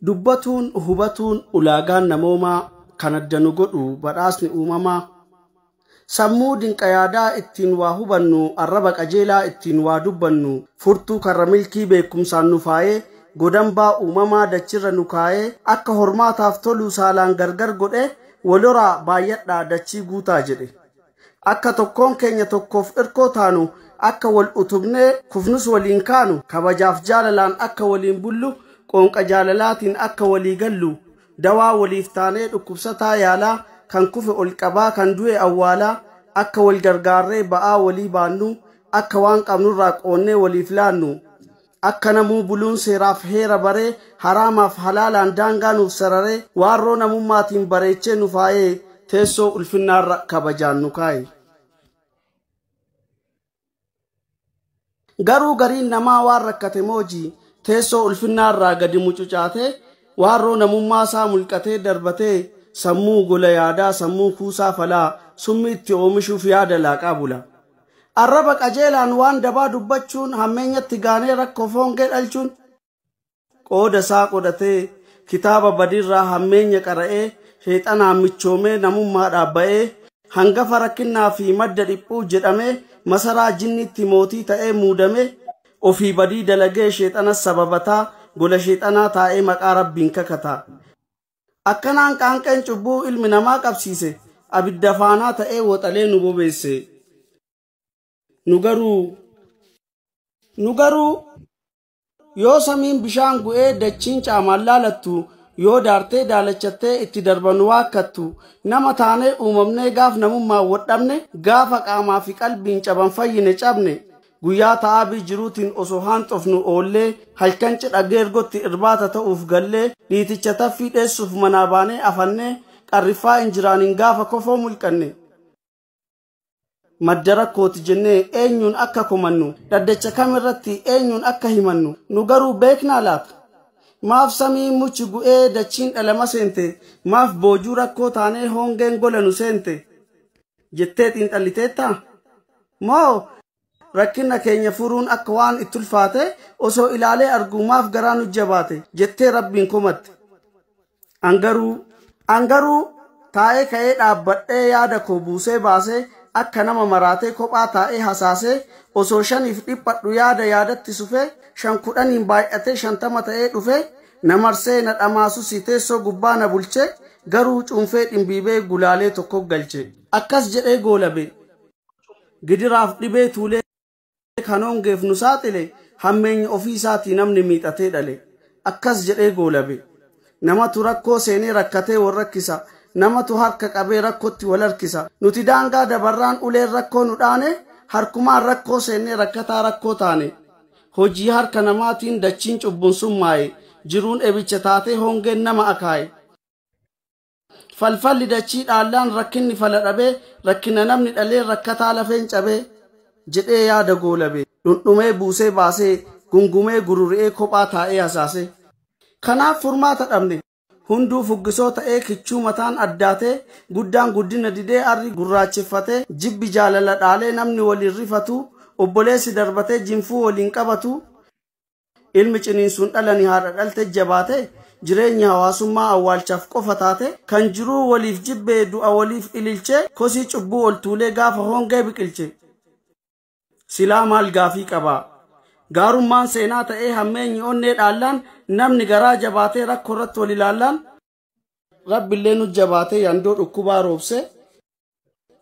Dubbatuun hubatuun ulaagaan namoomaa kan addanu godhu badhaasni uumamaa. Sammuu dinqayaadaa ittiin waa hubannu, arraba qajeelaa ittiin waa dubbannu, furtuu karra milkii beekumsaan nu faayee, godambaa uumamaa dachirra nu kaayee, akka hormaataaf toluu saalaan gargar godhe, waloraa baay'adhaa dachii guutaa jedhe. Akka tokkoon keenya tokkoof irkoo taanu, akka wal utubnee kufnus waliin kaanu, kabajaaf jaalalaan akka waliin bullu, qoonqa jaalalaatiin akka walii gallu, dawaa waliif taanee dhukkubsataa yaalaa, kan kufe ol qabaa kan du'e awwaalaa, akka wal gargaarree ba'aa walii baannu, akka waan qabnurraa qoonnee waliif laannu, akka namuu buluun seeraaf heera baree, haraamaaf halaalaan daangaa nuuf sararee, waarroo namummaatiin bareechee nu faayee, teessoo ulfinnaarra kabajaan nu kaa'e. Garuu gariin namaa waan rakkate moojii, teessoo ulfinnaarraa gadi mucucaatee, waarroo namummaasaa mulqatee darbatee, sammuu gola yaadaa sammuu kuusaa falaa summi itti oomishuuf yaada laaqaa bula. Arraba qajeelaan waan dabaa dubbachuun, hammeenyatti gaanee rakkoo foongee dhalchuun, qooda isaa qodhatee kitaaba badiirraa hammeenya qara'ee, sheexanaan michoomee namummaa dhaabba'ee, hangafa rakkinnaa fi madda dhiphuu jedhamee, masaraa jinnitti mootii ta'ee muudamee, ofii badii dalagee sheexanas sababataa, gola sheexanaa taa'ee maqaa rabbiin kakataa. Akkanaan qaanqeen cubbuu ilmi namaa qabsiise, abidda faanaa ta'ee woxalee nu bobeesse. Nu garuu yoo samiin bishaan gu'ee dachiin caamaan laalattu, yoo daartee daalachattee itti darbannu waakkattu, nama taanee uumamnee gaaf namummaa wodhabne, gaafa qaamaa fi qalbiin caban fayyine cabne, guyyaa ta'aabii jiruutiin osoo haanxofnu oollee, halkan cidha geergotti irbaata ta'uuf gallee, dhiiticha taffii dheessuuf manaa baanee afannee, qarriffaa injiraaniin gaafa kofoo mulqanne. Madda rakkooti jennee eenyuun akka komannu, dhaddacha kamirratti eenyuun akka himannu, nu garuu beeknaa laata? Maaf samii muchi gu'ee dachiin dhalama seente, maaf boojuu rakkoo taanee hongeen gola nu seente? Jettee xiinxalliteettaa? Moo rakkina keenya furuun akka waan itti ulfaate osoo ilaalee arguu maaf garaa nu jabaate jettee rabbiin komatte. Angaruu taa'ee ka'ee dhaabbadhee yaada koo buusee baasee, akka nama maraatee kophaa taa'ee hasaasee, osoo 5 dhiphadhu yaada yaadatti sufee, 5 10 baay'atee 50 ta'ee dhufee, na marsee na dhamaasus teessoo gubbaa na bulchee, garuu cuunfee dhimbiibee gulaalee tokko galche. Akkas jedhee goolabe. Gidiraaf dhibee tuulee kanoongeef nu saaxile, hammeenya ofii isaatii namni miixatee dhale. Akkas jedhee goolabe. Namatu rakkoo seenee rakkatee wal rakkisa, namatu harka qabee rakkootti wal harkisa. Nuti daangaa dabarraan uleen rakkoo nu dhaane, harkumaan rakkoo seennee rakkataa rakkoo taane. Hojii harka namaatiin dachiin cubbuun summaa'e, jiruun ebicha taatee hongeen nama akaaye. Falfalli dachii dhaallaan rakkinni fala dhabee, rakkina namni dhalee rakkataa lafeen cabee jedhee yaada goolabe. Dhundhumee buusee baasee, gungumee gururi'ee kophaa taa'ee hasaase. Kanaaf furmaata dhabne, hunduu fuggisoo ta'ee kichuu mataan addaatee, guddaan guddina didee arri gurraacheffatee, jibbi jaalala dhaalee namni waliin rifatu, obboleessi darbatee jinfuu waliin qabatu, ilmi ciniinsuun dhalanii haadha dhalte jabaate, jireenya hawaasummaa awwaalchaaf qofa taate, kan jiruu waliif jibbee du'a waliif ililchee, kosii cubbuu ol tuulee gaafa hongee biqilche. Silaa maal gaafii qabaa? Gaarummaan seenaa ta'ee hammeenyi onnee dhaallaan, namni garaa jabaatee rakkoo irratti wal ilaallaan, rabbillee nu jabaatee yandoo dhukkubaa roobse,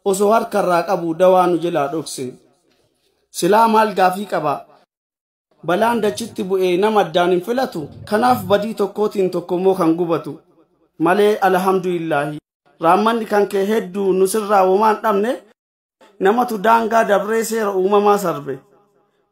osoo harkarraa qabu dawaa nu jalaa dhokse. Silaa maal gaafii qabaa? Balaan dachitti bu'ee nama addaan hin filatu, kanaaf badii tokkootiin tokkommoo kan gubatu. Malee alhamdulillaahi, raammanni kan kee hedduu nu sirraa womaan dhabne, namatu daangaa dabree seera uumamaa sarbe.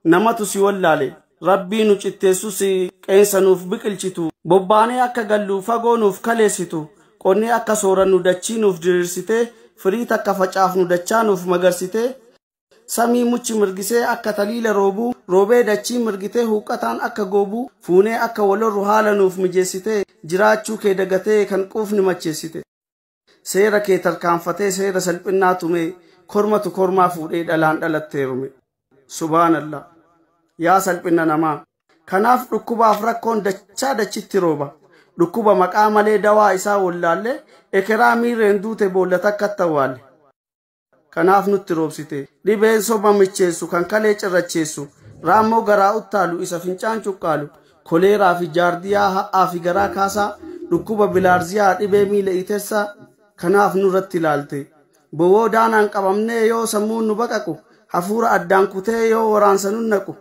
Namatu si wallaale, rabbii nu citteessus qeensa nuuf biqilchitu, bobbaanee akka gallu fagoo nuuf kaleessitu, qonnee akka soorannu dachii nuuf diriirsitee, firii takka facaafnu dachaa nuuf magarsitee, samii muchi mirgisee akka taliila roobuu, roobee dachii mirgitee huuqqataan akka goobuu, fuunee akka walorru haala nuuf mijeessitee, jiraachuu kee dagatee kan quufni macheessite. Seera kee tarkaanfatee seera salphinnaa tumee, kormatu kormaa fuudhee dhalaan dhalatteerume. Subhaanallah. Yaa salphina namaa. Kanaaf dhukkubaaf rakkoon dachaa dachitti rooba. dhukkuba maqaa malee dawaa isaa wallaalle ekeraa miirreen duute boolla takkatti awwaalle. Kanaaf nutti roobsite dhibeen soba micheessu kan kalee cirracheessu raammoo garaa uttaalu isa fincaan cuqqaalu koleeraa fi jaardiyaa ha'aa fi garaa kaasaa dhukkuba bilaarziyaa dhibee miila itessaa kanaaf nurratti ilaalte. Bowoo daanaan qabamnee yoo sammuun nu baqaqu hafuura addaan kutee yoo waraansa nun naqu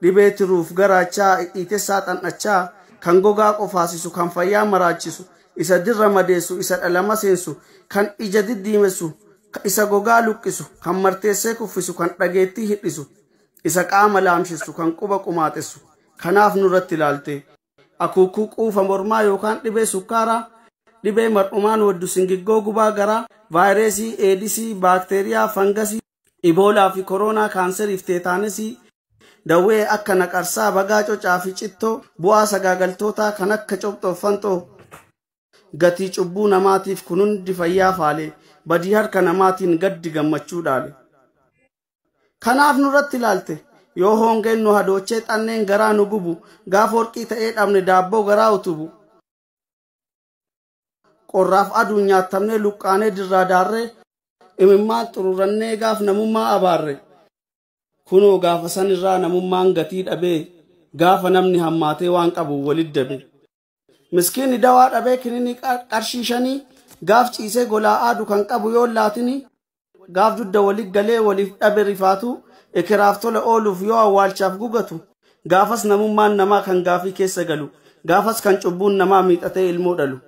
dhibee tiruuf garaachaa itessaa xan'achaa kan gogaa qofaasisu kan fayyaa maraachisu isa dirra madeessu isa dhalama seensu kan ija diddiimessu isa gogaa luqqisu kan marteessee kuffisu kan dhageettii hidhisu isa qaama laamshisu kan quba qumaaxessu kanaaf nurratti ilaalte. Akuukuu quufa mormaa yookaan dhibee sukkaaraa dhibee mar'umaan waddu singiggoo gubaa garaa vaayirasii eedisii baakteeriyaa fangasii iboolaa fi koronaa kaanseriif teetaanesii dawwee akka naqarsaa bagaa cocaa fi cittoo bu'aa sagaagaltootaa kan akka cobxoofanxoo gatii cubbuu namaatiif kun hundi fayyaa faalee badii harka namaatiin gaddi gammachuu dhaale. Kanaaf nurratti ilaalte yoo hongeen nu hadoochee xanneen garaa nu gubu gaaf warqii ta'ee dhabne daabboo garaa utubu qorraaf aduu nyaattamnee luqqaanee dirraa daarree imimmaan xururannee gaaf namummaa abaarre kunoo gaafa san irraa namummaan gatii dhabee gaafa namni hammaatee waan qabu walit dabe. Miskiinni dawaa dhabee kinini qarshiishanii gaaf ciisee golaa aadu kan qabu yoo laatini gaaf dudda walit galee waliif dhabe rifaatu ekeraaf tola ooluuf yoo awwaalchaaf gugatu gaafas namummaan namaa kan gaafii keessa galu gaafas kan cubbuun namaa miixatee ilmoo dhalu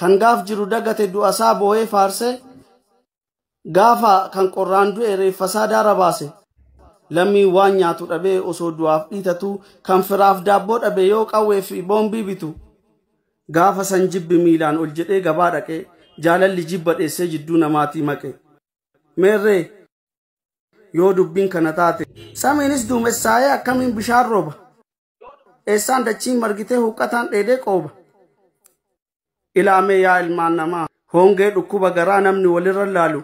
kan gaaf jiru dagate du'asaa boo'ee faarse gaafa kan qorraan du'e reeffasaa daara baase lammii waan nyaatu dhabee osoo du'aaf dhiitatu kan firaaf daabboo dhabe yoo qawwee fi boombii bitu gaafa san jibbi miilaan ol jedhee gabaa dhaqee jaalalli jibba dheessee jidduu namaatii maqe. Meerree yoo dubbiin kana taate samiinis duumessaayee akkamiin bishaan rooba eessaan dachiin margitee huqqataan dheedee qooba. Ilaamee yaa ilmaan namaa hongee dhukkuba garaa namni walirra laalu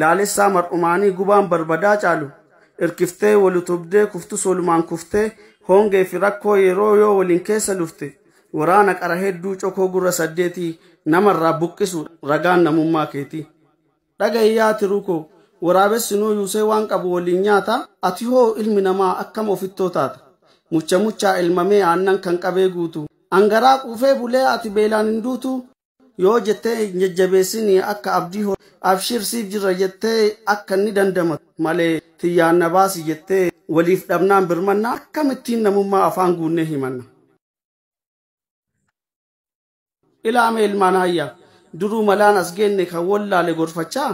laalessaa mar'umaanii gubaan barbadaa caalu irkiftee walutubdee kuftu solumaan kuftee hongee fi rakkoo yeroo yoo waliin keessa lufte waraana qara hedduu cokoo gurra saddeetii namarraa buqqisu ragaan namummaa keetii. Dhagayyaa tiruukoo waraabessinuu yuusee waan qabu waliin nyaata ati hoo ilmi namaa akkam ofittoo taata mucha muchaa ilmamee aannan kan qabee guutu angaraa quufee bulee ati beelaan hin duutu yoo jettee jajjabeessinii akka abdii hoo abshirsiif jirra jettee akka inni dandamatu malee tiyyaan na baasi jettee waliif dhabnaan birmanna akkamittiin namummaa afaan guunnee himanna. Ilaamee ilmaan hayyaa duruu malaan as geenne kan wallaale gorfachaa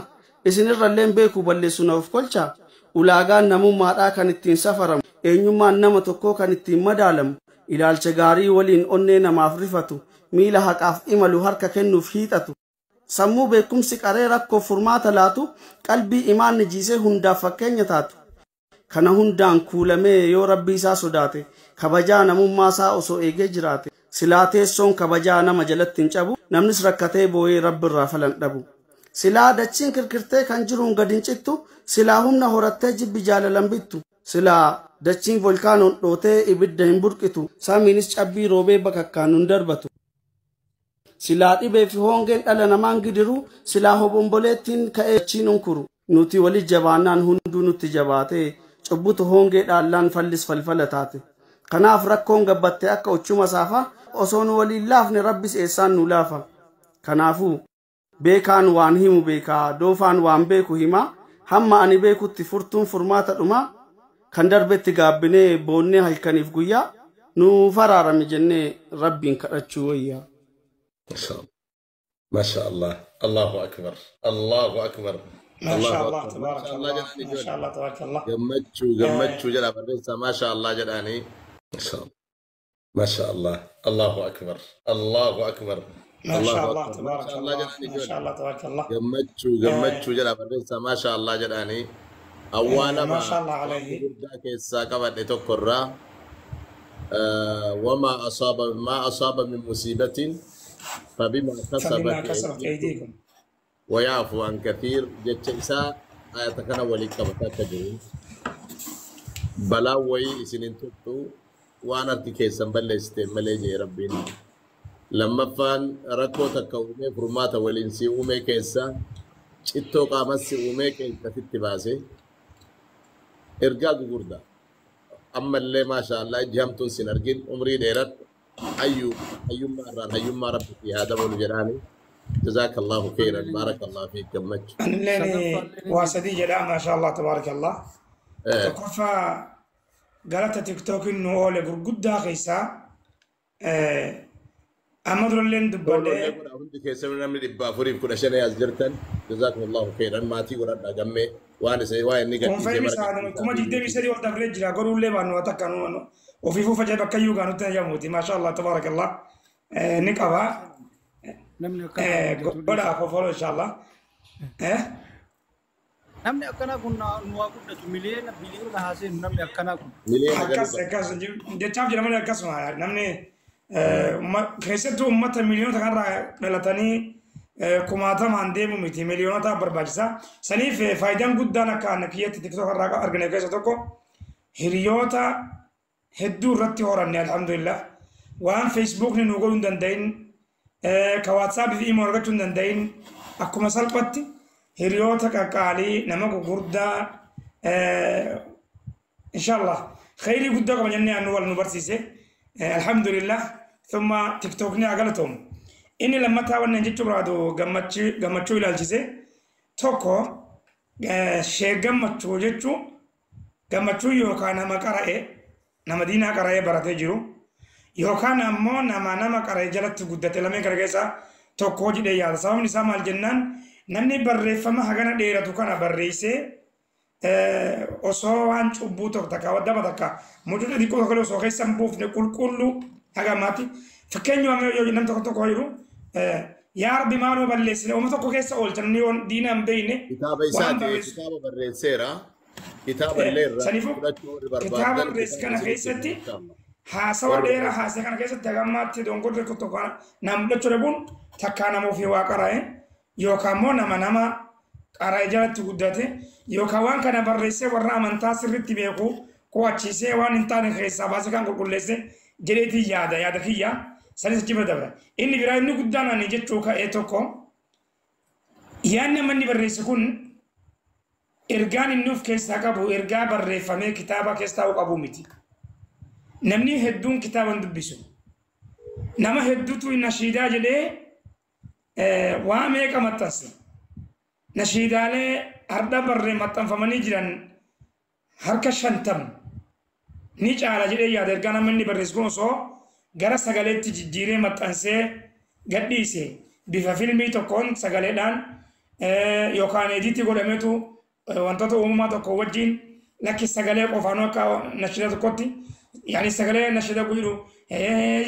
isinirralleen beekuu balleessu na of kolchaa ulaagaan namummaadhaa kan ittiin safaramu eenyummaan nama tokkoo kan ittiin madaalamu ilaalcha gaarii waliin onnee namaaf rifatu miila haqaaf imalu harka kennuuf hiixatu sammuu beekumsi qaree rakkoo furmaata laatu qalbii imaanni jiisee hundaaf fakkeenya taatu kana hundaan kuulamee yoo rabbii isaa sodaate kabajaa namummaa isaa osoo eegee jiraate silaa teessoon kabajaa nama jalatti hin cabu namnis rakkatee boo'ee rabbirraa falan dhabu silaa dachiin kirkirtee kan jiruun gad hin cittu silaa humna horattee jibbi jaalalan bittu silaa dachiin volkaanoon dhootee ibidda hin burqitu samiinis cabbii roobee bakakkaan nun darbatu silaa dhibee fi hongeen dhala namaan gidiru silaa hobomboleettiin ka'ee dachiin unkuru nuti walit jabaannaan hunduu nutti jabaatee cubbutu hongee dhaallaan fallis falfala taate kanaaf rakkoon gabbatte akka uchuma saafa osoo nu waliin laafne rabbis eessaan nu laafa. Kanaafuu beekaan waan himu beekaa doofaan waan beeku himaa hamma ani beekutti furtuun furmaata dhumaa kan darbetti gaabbinee boonnee halkaniif guyyaa nu faraarame jennee rabbiin kadhachuu wayyaa. ما شاء الله الله أكبر الله أكبر ما شاء الله تبارك الله ما شاء الله تبارك الله جمتشو جلاب ما شاء الله جلاني ما شاء الله الله أكبر الله أكبر ما شاء الله تبارك الله ما شاء الله تبارك الله جمتشو جلاب ما شاء الله جلاني أولا ما شاء الله عليه ذاك الساقبة لتقرى وما أصاب من مصيبة فبما كسبت أيديكم ويعفو عن كثير جت إساء آياتكنا وليك بتاكدون بلاوي سنين تبتو وانا تكيسن بلستي مليجي ربين لما فان ركو تكومي فرماتا والإنسي أومي كيسا شتو قامسي أومي كيسا تتباسي إرقاق قردا أما اللي ما شاء الله جامتون سنرقين عمري ديرت أيوم مرة أيوم مرة في هذا والجراني جزاك الله خيرا بارك الله فيك كمج أنا اللي واسدي جدا ما شاء الله تبارك الله تكفى قالت تيك توك إنه أولي قرقود داخيسا أمدر اللي ندبالي عندك يسمى من البافوري بكل شيء يزجرتن جزاكم الله خيرا ما تي ورد أجمع وأنا سوي واي نيجا كم فاهم سادنا كم جدي بيسري وقت بريج لا قرول لي بانو تكانو وفي فوفا جاي بكيو كانوا تنجموتي ما شاء الله تبارك الله نكابا قد أفضل إن شاء الله namni akkana kun nuwa guddatu miliyoona biliyoona haasee namni akkana kun akkas jechaaf jedhaman akkasuma namni keessattuu uummata miliyoonota kanarraa dhalatanii kumaatamaan deemu miti miliyoonota barbaachisa saniif faayidaan guddaan akka kiyyatti tiktok irraa argine keessa tokko hiriyoota hedduu irratti horanne alhamdulillah waan feesbuukni nu godhuu hin danda'in ka waatsaapii fi imoo argachuu hin danda'in akkuma salphatti hiriyoota qaqqaalii nama gurguddaa inshallah khayrii guddaa qaba jennee annu wal nu barsiise alhamdulillah thumma tiktokni agalatom inni lammataa wannan jechuu biraadu gammachuu ilaalchise tokko shee gammachuu jechuu gammachuu yookaan nama qara'e nama diinaa qara'ee baratee jiru yookaan ammoo nama qara'ee jalatti guddate lameen kana keessaa tokko jedhee yaada sababni isaa maal jennaan namni barreeffama hagana dheeratu kana barreessee osoo waan cubbuu tokko takka waddaba takka mucuudha xiqqoo tokko osoo keessa hin buufne qulqulluu hagamaatti fakkeenyaaf yoo nam tokko jiru yaa rabbi maaloo balleessine ooma tokko keessa oolcha namni yoon diina hin beekne kitaaba isaati kitaaba barreesseera kitaaba illee saniifuu kitaaba barreesse kana keessatti haasawa dheeraa haasee kana keessatti hagamaatti dongorre tokko nam mul'achuu dhabuun takkaa nama ofii waa qara'e yookaan immoo nama qara'ee jalatti guddate yookaan waan kana barreessee warra amantaa sirriitti beeku qo'achiisee waan hin taane keessaa baasee kan qulqulleesse jedheetii yaada kiyya sanis achi bira dabra inni biraa inni guddaan ani jechuu ka'ee tokko yaadni manni barreesse kun ergaan inni of keessaa qabu ergaa barreeffamee kitaaba keessaa qabu miti namni hedduun kitaaba hin dubbisu nama hedduutu nashiidaa jedhee waa meeqa maxxanse nashiidaalee har'a barree maxxanfamanii jiran harka 50 ni caala jedhee yaada ergaa namni barreessu kun osoo gara sagaleetti jijjiiree maxxansee gadhiise bifa filmii tokkoon sagaleedhaan yookaan ediitii godhameetu wantoota uumamaa tokko wajjin lakki sagalee qofaanuu akka nashiida tokkotti yaani sagalee nashiida guyyu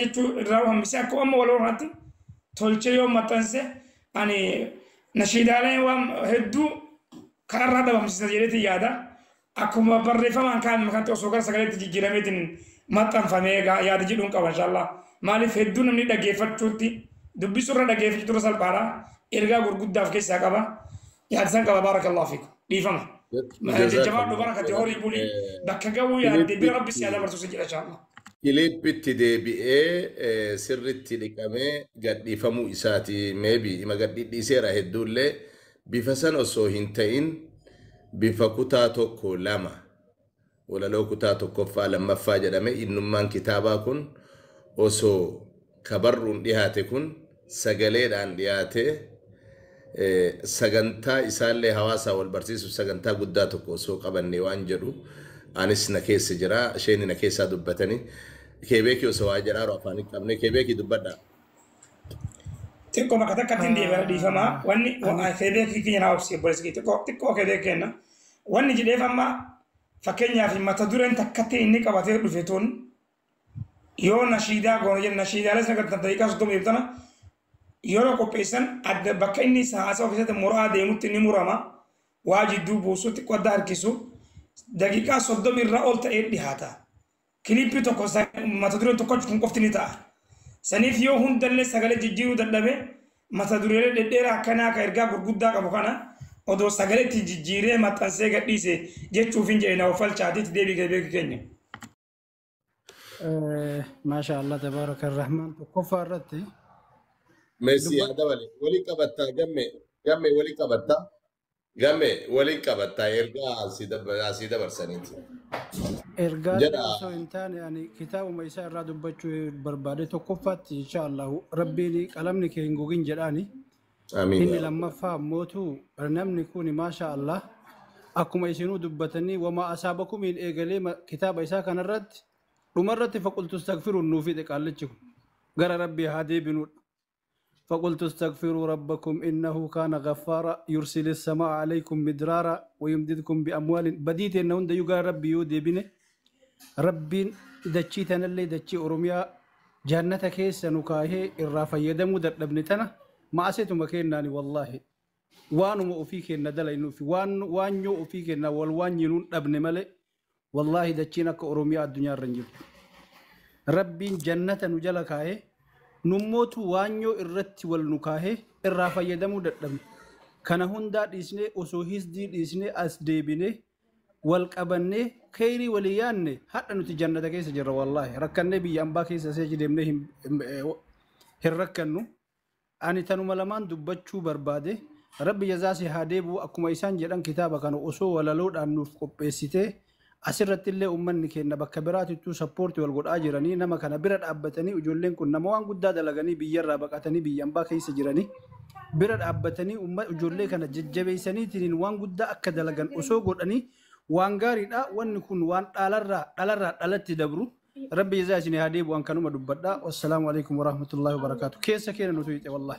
jechuu irraa hambisee akka amma wal horaatti tolchee yoo maxxanse ani nashiidaalee waan hedduu kanarraa dhabamsiisa jedheeti yaada akkuma barreeffamaan kan osoo gara sagaleetti jijjiirameetiin maxxanfamee yaada jedhuun qaba inshallah maaliif hedduu namni dhaggeeffachuutti dubbisurra dhaggeeffachuutu salphaadha ergaa gurguddaaf keessaa qaba yaada san qaba baarakallahu fiikum dhiifama jajjabaadhu barakate horii bulii bakka ga'uu yaadde bira rabbis yaada barsiisa jedha inshallah Kilipitti deebi'ee sirritti dhiqamee gadhiifamuu isaati meebi ima gadhiiseera hedduullee bifa san osoo hin ta'in bifa kutaa tokko lama walaloo kutaa tokkoffaa lammaffaa jedhame innummaan kitaabaa kun osoo kabarruun dhiyaate kun sagaleedhaan dhiyaate sagantaa isaallee hawaasaa wal barsiisuuf sagantaa guddaa tokko osoo qabanne waan jedhu anis na keessa jira isheen na keessaa dubbatanii kebeeki osoo waa jedhaaru afaan qabne kebeeki dubbadha xiqqoo bakka takkatti dhiifama wanni kebeeki kiyya naa obsi bolisi xiqqoo kebeeki kenna wanni jedheef amma fakkeenyaaf mata dureen takkatti inni qabatee dhufe tun yoo nashiidaa goone jenna nashiidaalee sana gadi daqiiqaa 30 ibtana yeroo qopheessan adda bakka inni haasaa ofiisatti muraa deemutti ni murama waa jidduu buusu xiqqoo adda harkisu daqiiqaa 30 irraa ol ta'ee dhihaata kilippii tokko mata dureen tokko kun qofti ni ta'a saniif yoo hundallee sagalee jijjiiruu dadhabe mata dureelee dhedheeraa akkanaa ka ergaa gurguddaa qabu kana odoo sagaleetti jijjiiree maxxansee gadhiise jechuuf hin jedhe na falchaatiitti deebii kebeeki keenya ما شاء الله تبارك الرحمن tokkoffaa irratti ميسي دبت هذا ولي كبتا جمي ولي كبتا جمي ولي كبتا يرجع سيدا برسانيت إرجال جدا أصو إنتان يعني كتاب ما يسار رادو بتشو بربادة تكفت إن شاء الله ربي لي كلامني كينجوجين جراني امين إني يا رب لما فهم موتو برنامج كوني ما شاء الله أكما يسنو دبتني وما أصابكم من إيجالي كتاب إساء كان الرد ومرة فقلت استغفروا النوفي دك قال لكم قال ربي هادي بنور فقلت استغفروا ربكم إنه كان غفارا يرسل السماء عليكم مدرارا ويمددكم بأموال بديت إنه يقال ربي يودي بني ربين دچي تنلي دچي أوروميا جنة كيس نكاهي الرافع يدمو دبنتنا ما أسيتم مكيناني والله وانو أوفيك الندل إنه في وان يو أوفيك النا والوان ينون ابن ملئ والله دچينا كأوروميا الدنيا رنجل ربين جنة نجلك هاي نموت وان يو الرت والنكاهي الرافع يدمو دبن كان هندا ديسني أسوهيس ديسني أسديبني والقبني خيري ولياني حتى نتي جنة كيس جرى والله ركنني بي أمبا كيس سيجدمني هركنو أني تنو ملمان دبتشو برباده ربي جزاسي هاديبو أكما إسان جران كتابا كانوا أسو ولا لود أن نفقب بيسيته أسرت اللي أمني كينا بكبراتي تو سبورتي والقود آجراني نما كان برد أبتني وجولين كنا موان قد دادا لغاني بيجرى بقاتني بي أمبا كيس جراني برد أبتني وجولين كان ججبيساني تنين وان قد دا أكد لغان أسو قد أني وان غاري دا وان نكون وان ألرى ألتي دبرو ربي جزاسي هاديبو أن كانوا مدبدا والسلام عليكم ورحمة الله وبركاته كيسا كينا نتويت والله